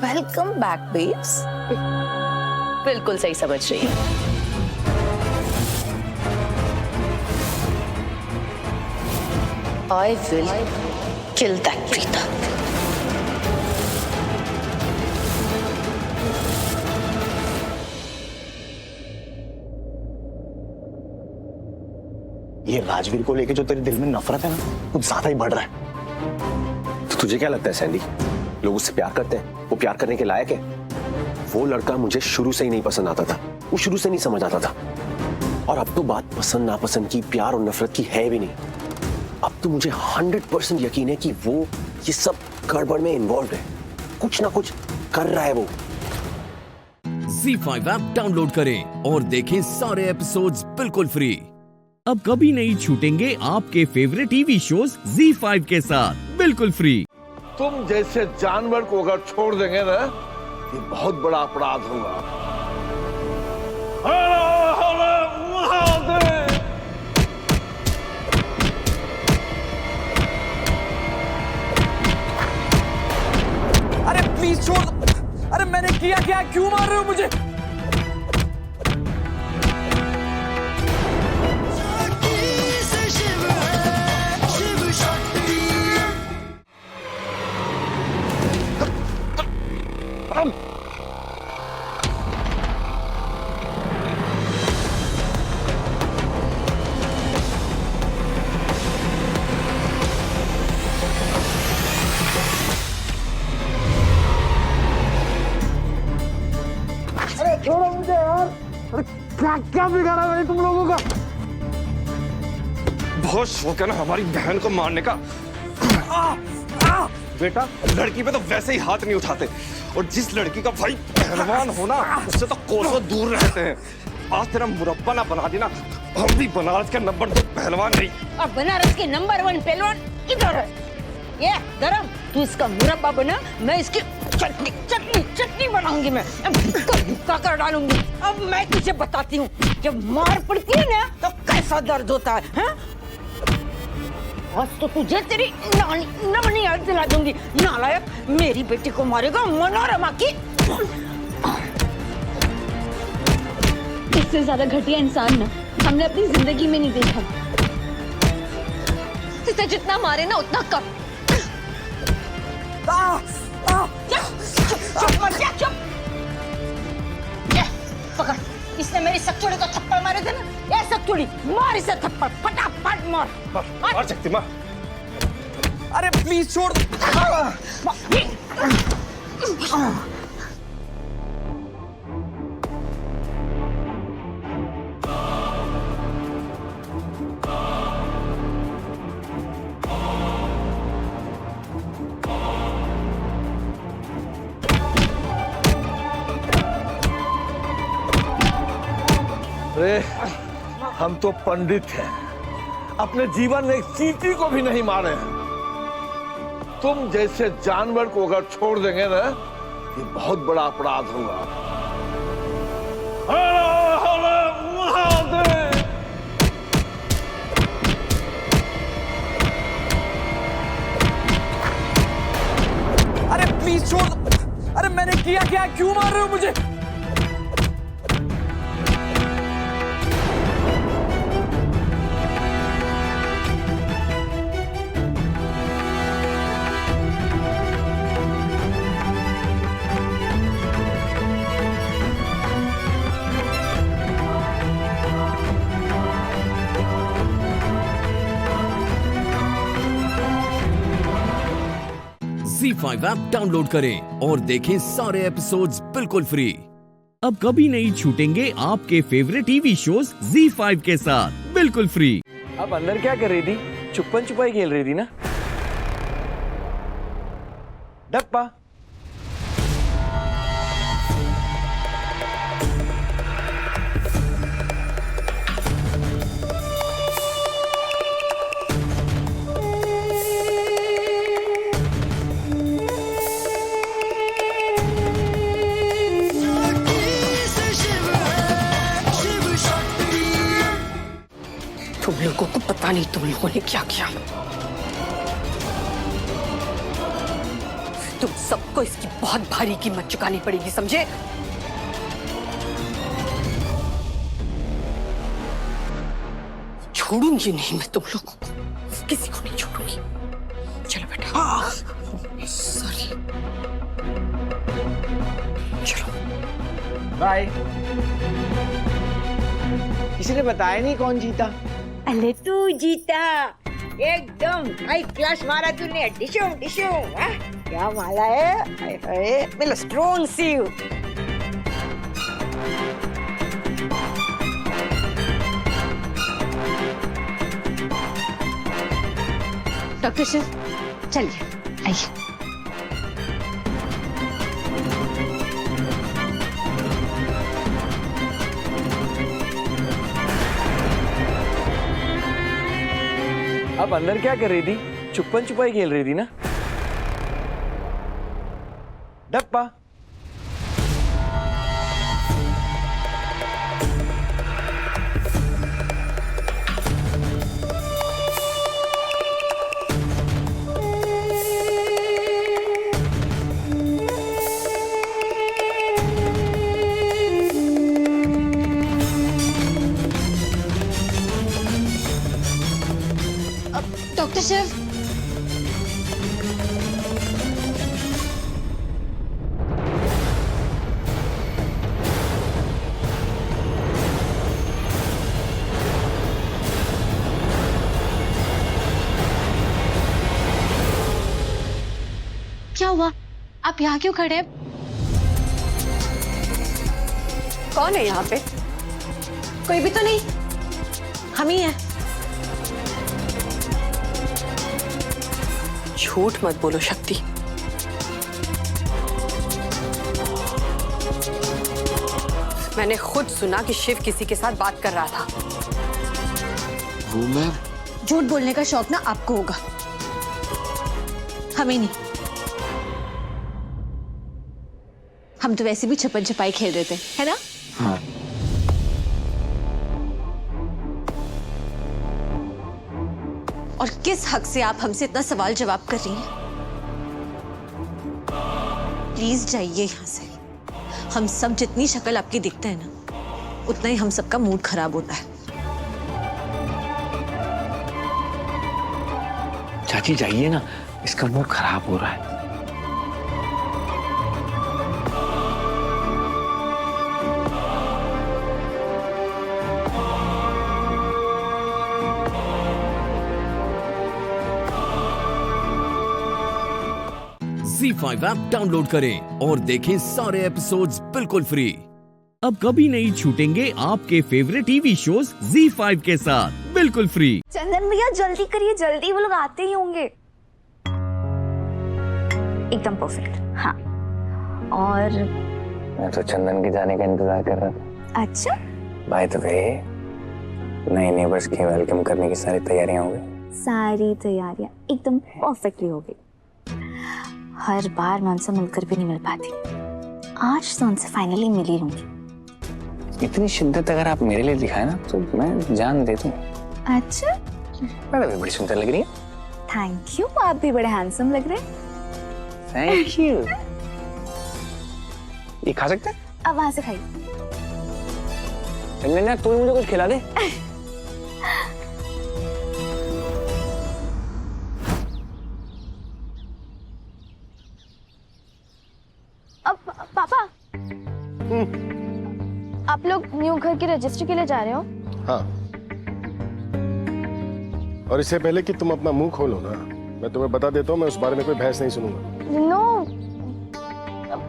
Welcome back babes. बिल्कुल सही समझ रही है। I will kill that Preeta. ये राजवीर को लेके जो तेरे दिल में नफरत है ना, कुछ ज्यादा ही बढ़ रहा है। तो तुझे क्या लगता है सैंडी, लोग उससे प्यार करते हैं? वो प्यार करने के लायक है? वो लड़का मुझे शुरू से ही नहीं पसंद आता था, वो शुरू से नहीं समझ आता था। और अब तो बात पसंद नापसंद की, प्यार और नफरत की है भी नहीं। अब तो मुझे 100% यकीन है कि वो ये सब गड़बड़ में इन्वॉल्व है, कुछ ना कुछ कर रहा है वो। Z5 ऐप डाउनलोड करें और देखें सारे एपिसोड्स बिल्कुल फ्री। अब कभी नहीं छूटेंगे आपके फेवरेट टीवी शोज Z5 के साथ बिल्कुल फ्री। तुम जैसे जानवर को अगर छोड़ देंगे ना, ये बहुत बड़ा अपराध होगा। अरे प्लीज छोड़ दो। अरे मैंने किया क्या? क्यों मार रहे हो मुझे? छोड़ो मुझे यार। अरे क्या क्या बिगाड़ा मैंने तुम लोगों का? बहुत शौक है ना हमारी बहन को मारने का। बेटा, लड़की पे तो वैसे ही हाथ नहीं उठाते, और जिस लड़की का भाई पहलवान हो ना, उससे तो कोसों दूर रहते हैं। आज तेरा मुरब्बा ना बना देना, हम भी बनारस का नंबर 2 पहलवान नहीं। अब बनारस के नंबर 1 पहलवान इधर है। ये धर्म, तू इसका मुरब्बा बना, मैं इसकी चटनी चटनी चटनी बनाऊंगी। मैं भुक्का कर डालूंगी। अब मैं तुझे बताती हूँ, जब मार पड़ती है ना तो कैसा दर्द होता है, हैं? आज तो तुझे तेरी नानी याद दिला दूंगी। नालायक, मेरी बेटी को मारेगा मनोरमा की। इससे ज्यादा घटिया इंसान ना हमने अपनी जिंदगी में नहीं देखा। इसे जितना मारे ना उतना कम। चुप मर जा, चुप। ये पकड़, इसने मेरी सचोड़ी को थप्पड़ मारे थे ना, ये सचोड़ी मार इसे थप्पड़, फटाफट मार। मार सकती माँ। अरे प्लीज छोड़। अरे हम तो पंडित हैं, अपने जीवन में एक चींटी को भी नहीं मारे। तुम जैसे जानवर को अगर छोड़ देंगे ना, ये बहुत बड़ा अपराध होगा। अरे प्लीज छोड़। अरे मैंने किया क्या, क्यों मार रहे हो मुझे? ZEE5 ऐप डाउनलोड करें और देखें सारे एपिसोड्स बिल्कुल फ्री। अब कभी नहीं छूटेंगे आपके फेवरेट टीवी शोज ZEE5 के साथ बिल्कुल फ्री। अब अंदर क्या कर रही थी? छुपन छुपाई खेल रही थी ना? डप्पा। तुम लोगों को पता नहीं तुम लोगों ने क्या किया। तुम सबको इसकी बहुत भारी कीमत चुकानी पड़ेगी, समझे? छोड़ूंगी नहीं मैं तुम लोगों को, किसी को नहीं छोड़ूंगी। चलो बेटा। सॉरी। चलो बाय। किसी ने बताया नहीं कौन जीता? अरे तू जीता, एकदम हाई क्लास मारा तूने। डिशूम डिशूम, क्या माला है, मिलो स्ट्रॉन्ग सीव। डॉक्टर साहब चलिए, आइए। अब अंदर क्या कर रही थी? छुपन छुपाई खेल रही थी ना? डप्पा। डॉक्टर साहब, क्या हुआ? आप यहाँ क्यों खड़े हैं? कौन है यहाँ पे? कोई भी तो नहीं, हम ही हैं। झूठ मत बोलो शक्ति। मैंने खुद सुना कि शिव किसी के साथ बात कर रहा था। वो मैं झूठ बोलने का शौक ना आपको होगा, हमें नहीं। हम तो वैसे भी छप्पन छपाई खेल रहे थे, है ना? हाँ। और किस हक से आप हमसे इतना सवाल जवाब कर रही हैं? प्लीज जाइए यहाँ से। हम सब जितनी शक्ल आपकी दिखते हैं ना, उतना ही हम सबका मूड खराब होता है। चाची जाइए ना, इसका मूड खराब हो रहा है। ZEE5 ऐप डाउनलोड करें और देखें सारे एपिसोड्स बिल्कुल फ्री। अब कभी नहीं छूटेंगे आपके फेवरेट टीवी शोज ZEE5 के साथ बिल्कुल फ्री। चंदन भैया जल्दी करिए, जल्दी, वो लोग आते ही होंगे। एकदम परफेक्ट। हाँ, और मैं तो चंदन के जाने का इंतजार कर रहा था। अच्छा, बाय द वे, नए नेबर्स की वेलकम करने की सारी तैयारियां हो गई? सारी तैयारियां एकदम परफेक्टली हो गई। हर बार मैं उनसे मिलकर भी नहीं मिल पाती, आज तो उनसे फाइनली मिल ही लूंगी। इतनी शिद्दत अगर आप मेरे लिए दिखाए ना तो मैं जान दे दूं। अच्छा, मैं भी बड़ी सुंदर लग रही है। थैंक यू, आप भी बड़े हैंडसम लग रहे हैं। Thank you. ये खा सकते हैं? अब वहां से खाइए। चंदन, तू मुझे कुछ खिला दे। अब पापा, आप लोग न्यू घर की रजिस्ट्री के लिए जा रहे हो? हाँ, और इससे पहले कि तुम अपना मुंह खोलो ना, मैं तुम्हें बता देता हूँ, मैं उस बारे में कोई बहस नहीं सुनूंगा। नो,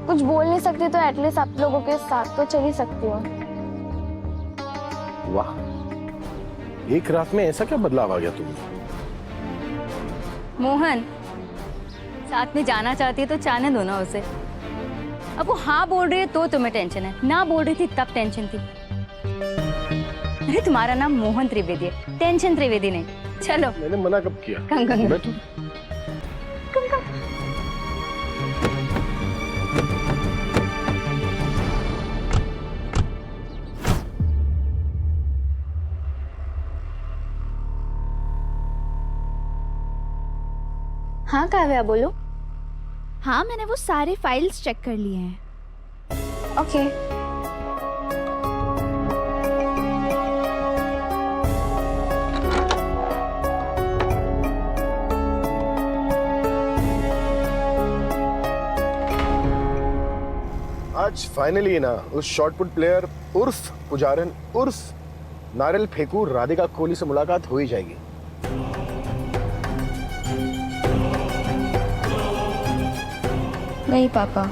कुछ बोल नहीं सकती तो एटलीस्ट आप लोगों के साथ तो चल ही सकती हो। वाह, एक रात में ऐसा क्या बदलाव आ गया तुम्हें? मोहन, साथ में जाना चाहती है तो जाने दो ना उसे। अब वो हाँ बोल रही है तो तुम्हें टेंशन है, ना बोल रही थी तब टेंशन थी। अरे तुम्हारा नाम मोहन त्रिवेदी है, टेंशन त्रिवेदी नहीं। चलो। मैंने मना कब किया? बैठो। हाँ काव्या, बोलो। हाँ, मैंने वो सारे फाइल्स चेक कर लिए हैं। ओके। आज फाइनली ना उस शॉटपुट प्लेयर उर्फ पुजारन उर्फ नारियल फेंकू राधिका कोहली से मुलाकात हो ही जाएगी। नहीं पापा,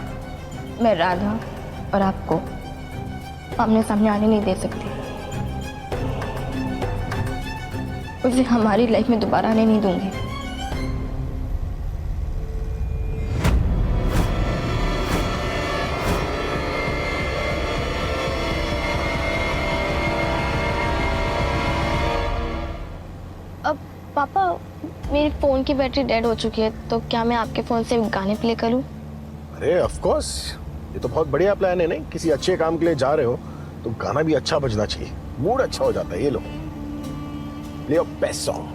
मैं राधा और आपको आमने सामने आने नहीं दे सकती। उसे हमारी लाइफ में दोबारा आने नहीं दूंगी। अब पापा, मेरे फोन की बैटरी डेड हो चुकी है, तो क्या मैं आपके फोन से गाने प्ले करूं? अरे ऑफ कोर्स, ये तो बहुत बढ़िया प्लान है। नहीं, किसी अच्छे काम के लिए जा रहे हो तो गाना भी अच्छा बजना चाहिए, मूड अच्छा हो जाता है। ये लो, play your best song.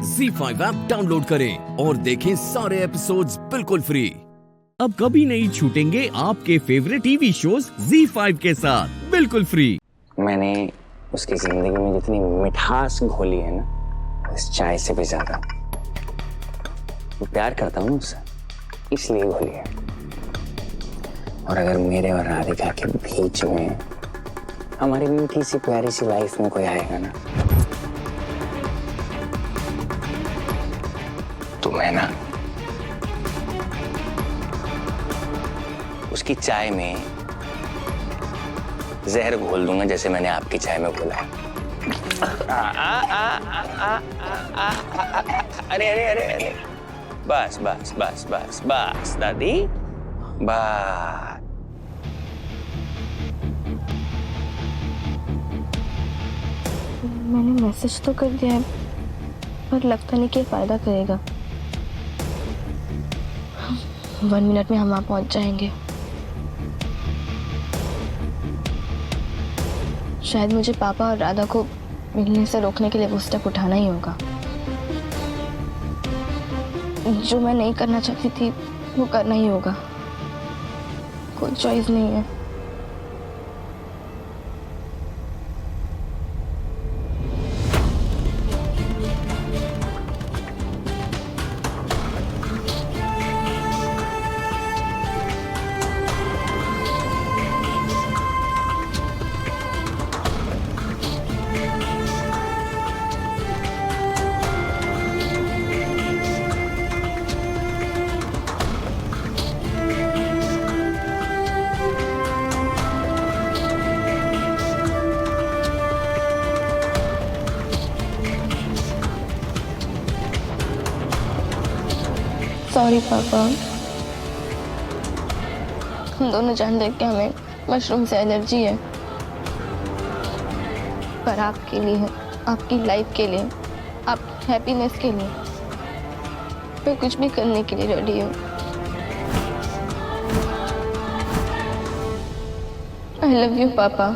ZEE5 app download करें और देखें सारे एपिसोड्स बिल्कुल फ्री। अब कभी नहीं छूटेंगे आपके फेवरेट टीवी शोज ZEE5 के साथ बिल्कुल फ्री। मैंने उसकी जिंदगी में जितनी मिठास घोली है ना, इस चाय से भी ज्यादा प्यार करता हूँ उससे, इसलिए घोली है। और अगर मेरे और राधिका के बीच में हमारी मीठी सी प्यारी सी लाइफ में कोई आएगा ना, तो मैं ना उसकी चाय में जहर घोल दूंगा, जैसे मैंने आपकी चाय में घोला है। अरे अरे अरे अरे, बस बस बस बस बस दादी, बस मैंने मैसेज तो कर दिया है, पर लगता नहीं कि फायदा करेगा। 1 मिनट में हम वहां पहुंच जाएंगे। शायद मुझे पापा और राधा को मिलने से रोकने के लिए वो स्टेप उठाना ही होगा। जो मैं नहीं करना चाहती थी वो करना ही होगा, कोई चॉइस नहीं है। सॉरी पापा, हम दोनों जानते हैं कि हमें मशरूम से एलर्जी है, पर आपके लिए, आपकी लाइफ के लिए, आपकी हैप्पीनेस के लिए मैं कुछ भी करने के लिए रेडी हूँ। आई लव यू पापा।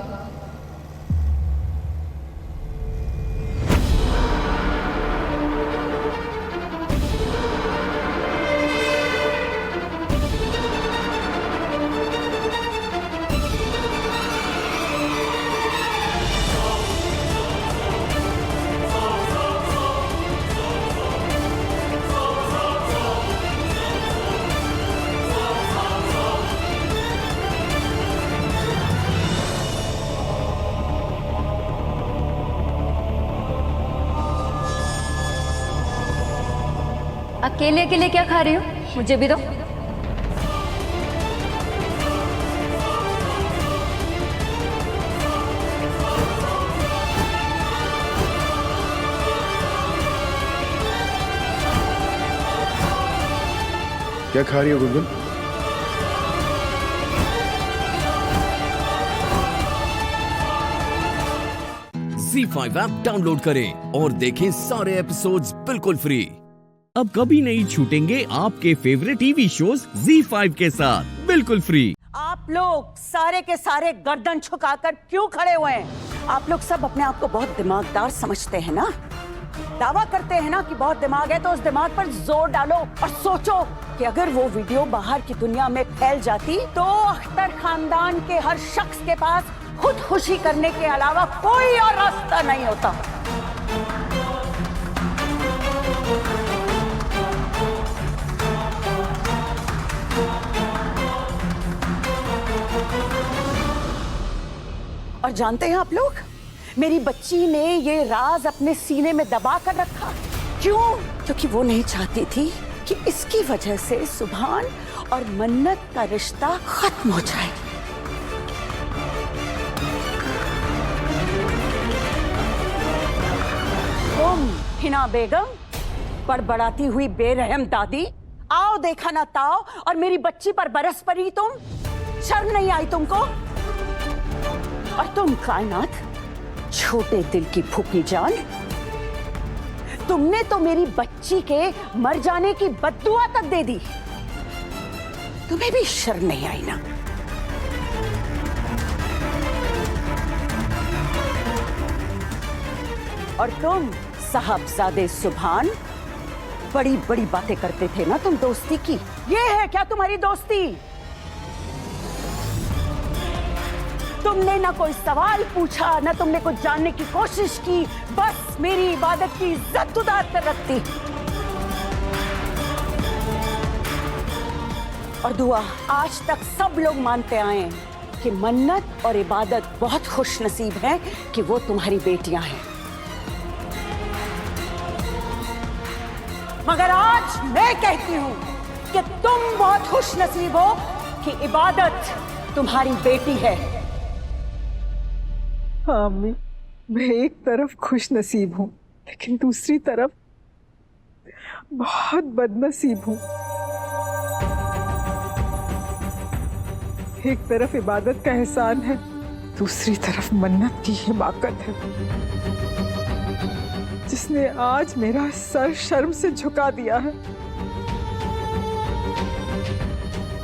अकेले अकेले क्या खा रही हो? मुझे भी दो। क्या खा रही हो गुनगुन? ZEE5 ऐप डाउनलोड करें और देखें सारे एपिसोड्स बिल्कुल फ्री। अब कभी नहीं छूटेंगे आपके फेवरेट टीवी शोज ZEE5 के साथ बिल्कुल फ्री। आप लोग सारे के सारे गर्दन झुकाकर क्यों खड़े हुए हैं? आप लोग सब अपने आप को बहुत दिमागदार समझते हैं ना? दावा करते हैं ना कि बहुत दिमाग है, तो उस दिमाग पर जोर डालो और सोचो कि अगर वो वीडियो बाहर की दुनिया में फैल जाती तो अख्तर खानदान के हर शख्स के पास खुदकुशी करने के अलावा कोई और रास्ता नहीं होता। और जानते हैं आप लोग, मेरी बच्ची ने ये राज अपने सीने में दबा कर रखा। क्यों? क्योंकि वो नहीं चाहती थी कि इसकी वजह से सुभान और मन्नत का रिश्ता खत्म हो जाए। तुम हिना बेगम, बड़बड़ाती हुई बेरहम दादी, आओ देखा ना ताओ, और मेरी बच्ची पर बरस पड़ी तुम। शर्म नहीं आई तुमको? और तुम कायनात, छोटे दिल की फूकी जान, तुमने तो मेरी बच्ची के मर जाने की बद्दुआ तक दे दी। तुम्हें भी शर्म नहीं आई ना? और तुम साहबजादे सुभान, बड़ी बड़ी बातें करते थे ना तुम दोस्ती की। ये है क्या तुम्हारी दोस्ती? तुमने ना कोई सवाल पूछा, ना तुमने कुछ जानने की कोशिश की, बस मेरी इबादत की इज्जत उतार कर रखती। और दुआ, आज तक सब लोग मानते आए हैं कि मन्नत और इबादत बहुत खुश नसीब हैं कि वो तुम्हारी बेटियां हैं। मगर आज मैं कहती हूं कि तुम बहुत खुश नसीब हो कि इबादत तुम्हारी बेटी है। हाँ अम्मी, मैं एक तरफ खुश नसीब हूँ, लेकिन दूसरी तरफ बहुत बदनसीब हूँ। एक तरफ इबादत का एहसान है, दूसरी तरफ मन्नत की हिमाकत है, जिसने आज मेरा सर शर्म से झुका दिया है।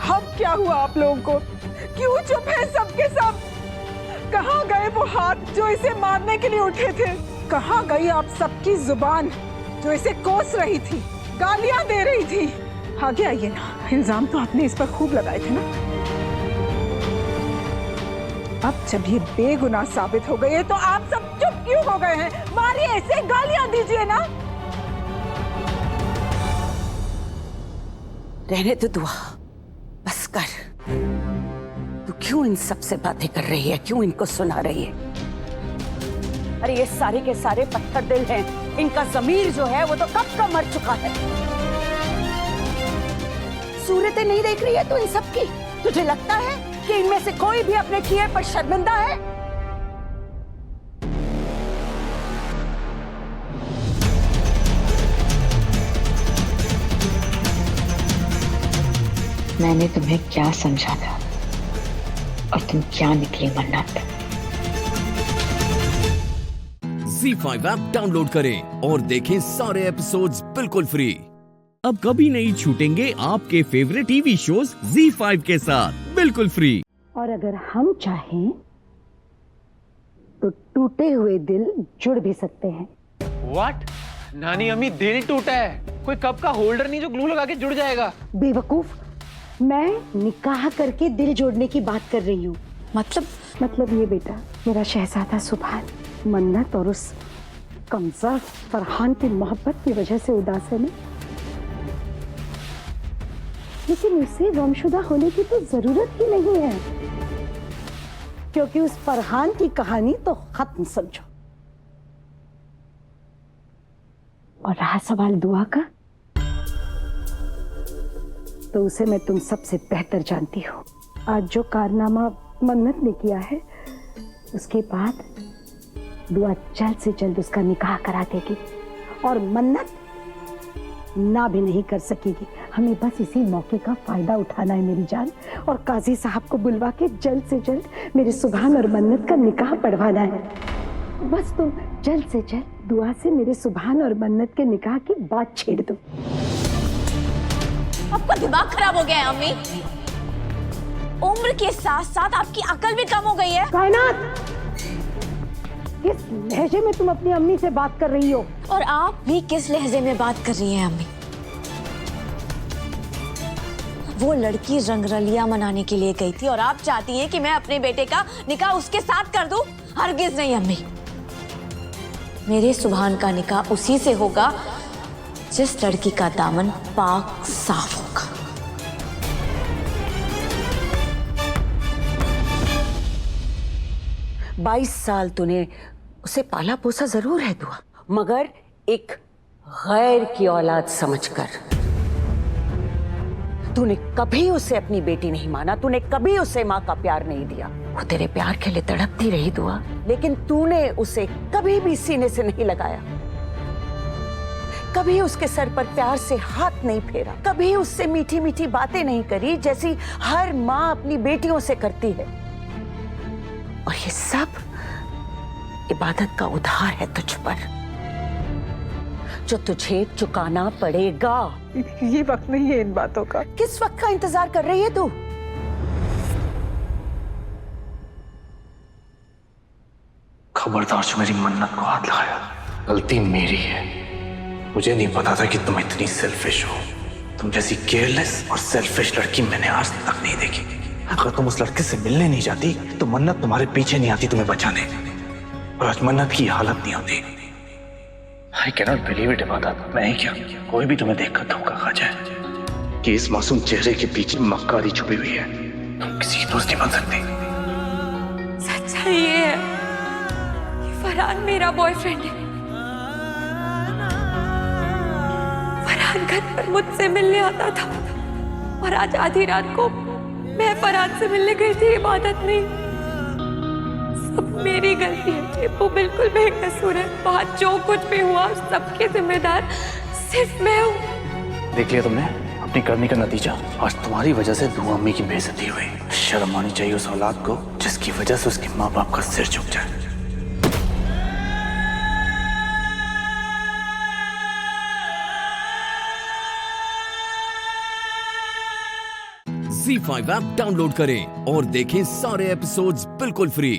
अब क्या हुआ आप लोगों को? क्यों चुप है सबके सब? कहाँ गए वो हाथ जो इसे मारने के लिए उठे थे? कहाँ गई आप सबकी जुबान जो इसे कोस रही थी, गालियां दे रही थी? आगे आइए ना, इल्जाम तो आपने इस पर खूब लगाए थे ना। अब जब ये बेगुनाह साबित हो गई है तो आप सब चुप क्यों हो गए हैं? मारिए इसे, गालियां दीजिए ना। रहने तो दुआ, बस कर। तू क्यों इन सब से बातें कर रही है? क्यों इनको सुना रही है? अरे ये सारे के सारे पत्थर दिल हैं, इनका ज़मीर जो है वो तो कब का मर चुका है। सूरतें नहीं देख रही है तो इन सब की? तुझे लगता है कि इनमें से कोई भी अपने किए पर शर्मिंदा है? मैंने तुम्हें क्या समझा था और तुम क्या निकली मन्नत। ZEE5 ऐप डाउनलोड करें और देखें सारे एपिसोड्स बिल्कुल फ्री। अब कभी नहीं छूटेंगे आपके फेवरेट टीवी शोज ZEE5 के साथ बिल्कुल फ्री। और अगर हम चाहें तो टूटे हुए दिल जुड़ भी सकते हैं। व्हाट? नानी अम्मी, दिल टूटा है? कोई कप का होल्डर नहीं जो ग्लू लगा के जुड़ जाएगा? बेवकूफ, मैं निकाह करके दिल जोड़ने की बात कर रही हूँ। मतलब ये बेटा, मेरा शहजादा सुभान मन्नत और उस कमजोर फरहान की मोहब्बत की वजह से उदास है ना, लेकिन उसे गमशुदा होने की तो जरूरत ही नहीं है, क्योंकि उस फरहान की कहानी तो खत्म समझो। और रहा सवाल दुआ का, तो उसे मैं तुम सबसे बेहतर जानती हूँ। आज जो कारनामा मन्नत ने किया है, उसके बाद दुआ जल्द से जल्द उसका निकाह करा देगी और मन्नत ना भी नहीं कर सकेगी। हमें बस इसी मौके का फायदा उठाना है मेरी जान, और काजी साहब को बुलवा के जल्द से जल्द मेरे सुभान और मन्नत का निकाह पढ़वाना है। बस तुम जल्द से जल्द दुआ से मेरे सुभान और मन्नत के निकाह की बात छेड़ दो। आपका दिमाग खराब हो गया है अम्मी। उम्र के साथ साथ आपकी अकल भी कम हो गई है। कायनात, किस लहजे में तुम अपनी अम्मी से बात कर रही हो? और आप भी किस लहजे में बात कर रही हैं अम्मी? वो लड़की रंगरलिया मनाने के लिए गई थी और आप चाहती हैं कि मैं अपने बेटे का निकाह उसके साथ कर दूं? हरगिज नहीं अम्मी। मेरे सुभान का निकाह उसी से होगा जिस लड़की का दामन पाक साफ होगा। बाईस साल तूने उसे पाला पोसा जरूर है दुआ, मगर एक गैर की औलाद समझकर। तूने कभी उसे अपनी बेटी नहीं माना, तूने कभी उसे माँ का प्यार नहीं दिया। वो तेरे प्यार के लिए तड़पती रही दुआ, लेकिन तूने उसे कभी भी सीने से नहीं लगाया, कभी उसके सर पर प्यार से हाथ नहीं फेरा, कभी उससे मीठी मीठी बातें नहीं करी जैसी हर माँ अपनी बेटियों से करती है। और ये सब इबादत का उधार है तुझ पर, जो तुझे चुकाना पड़ेगा। ये वक्त नहीं है इन बातों का। किस वक्त का इंतजार कर रही है तू? खबरदार जो मेरी मन्नत को हाथ लगाया, गलती मेरी है। मुझे नहीं पता था कि तुम इतनी सेल्फिश हो। तुम जैसी केयरलेस और सेल्फिश लड़की मैंने आज तक नहीं देखी। अगर तुम उस लड़के से मिलने नहीं जाती तो मन्नत तुम्हारे पीछे नहीं आती तुम्हें बचाने, और आज मन्नत की हालत नहीं होती। I cannot believe it इबादत, मैं ही क्या, कोई भी तुम्हें देखकर धोखा खा जाए कि इस मासूम चेहरे के पीछे मक्कारी छुपी हुई है। तुम किसी दोस्त नहीं बन सकती। सच्चाई ये है कि फरहान मेरा बॉयफ्रेंड है। फरहान घर पर मुझसे मिलने आता था और आज आधी रात को मैं फरहान से मिलने गई थी। इबादत नहीं, सब मेरी गलती है। वो बिल्कुल बेकसूर है। बात जो कुछ भी हुआ सबके जिम्मेदार सिर्फ मैं हूँ। देख लिया तुमने, अपनी करने का नतीजा आज तुम्हारी वजह से धुआं अम्मी की बेइज्जती हुई। शर्म आनी चाहिए उस औलाद को जिसकी वजह से उसके माँ बाप का सिर झुक जाए। Z5 ऐप डाउनलोड करें और देखें सारे एपिसोड्स बिल्कुल फ्री।